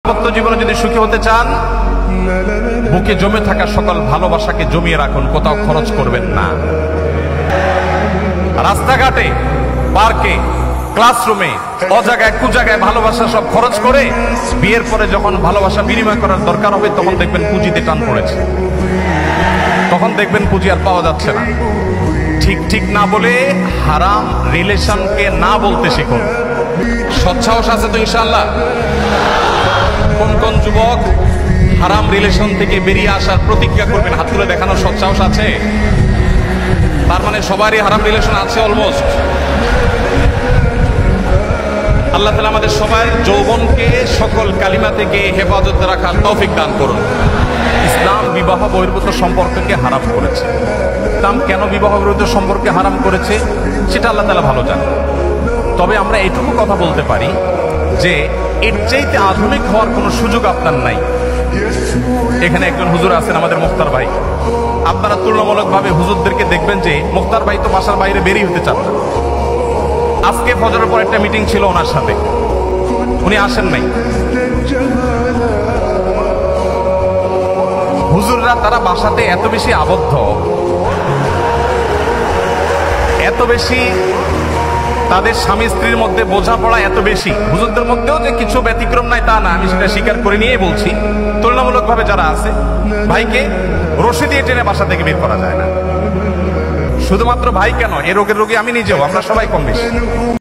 দাম্পত্য জীবনে যদি সুখী হতে চান, বুকে জমে থাকা সকল ভালোবাসাকে জমিয়ে রাখুন, কোথাও খরচ করবেন না। রাস্তাঘাটে, পার্কে, ক্লাসরুমে, অজায়গায় কুজায়গায় ভালোবাসা সব খরচ করে বিয়ের পরে যখন ভালোবাসা বিনিময় করার দরকার হবে তখন দেখবেন পুঁজিতে টান পড়েছে, তখন দেখবেন পুঁজি আর পাওয়া যাচ্ছে না। ঠিক ঠিক না বলে হারাম রিলেশনকে না বলতে শিখুন। সৎসাহস আছে তো ইনশাআল্লাহ? কোন কোন যুবক হারাম রিলেশন থেকে বেরিয়ে আসার প্রতিজ্ঞা করবেন? হাত তুলে দেখানোর সৎসাহস আছে? তার মানে সবারই হারাম রিলেশন আছে অলমোস্ট। আল্লাহ তাআলা আমাদের সবার যৌবনকে সকল কালিমা থেকে হেফাজত রাখার তৌফিক দান করুন। ইসলাম বিবাহ বহির্ভূত সম্পর্ককে হারাম করেছে। ইসলাম কেন বিবাহ বহির্ভূত সম্পর্কে হারাম করেছে সেটা আল্লাহ তাআলা ভালো জানেন। তবে আমরা এটুকু কথা বলতে পারি যে এর চাইতে আধুনিক হওয়ার কোনো সুযোগ আপনার নাই। এখানে একজন হুজুর আছেন আমাদের মুখতার ভাই। আপনারা তুলনামূলকভাবে হুজুরদেরকে দেখবেন যে মুখতার ভাই তো বাসার বাইরে বেরিয়ে হতে চান না। আজকে ফজরের পর একটা মিটিং ছিল ওনার সাথে, উনি আসেন নাই। হুজুররা তারা বাসাতে এত বেশি আবদ্ধ, এত বেশি তাদের স্বামী স্ত্রীর মধ্যে বোঝাপড়া এত বেশি। হুজুরদের মধ্যেও যে কিছু ব্যতিক্রম নাই তা না, আমি সেটা স্বীকার করে নিয়ে বলছি। তুলনামূলকভাবে যারা আছে, ভাইকে রশি দিয়ে টেনে বাসা থেকে বের করা যায় না। শুধুমাত্র ভাই কেন, এ রোগের রোগী আমি নিজেও, আমরা সবাই কম বেশি।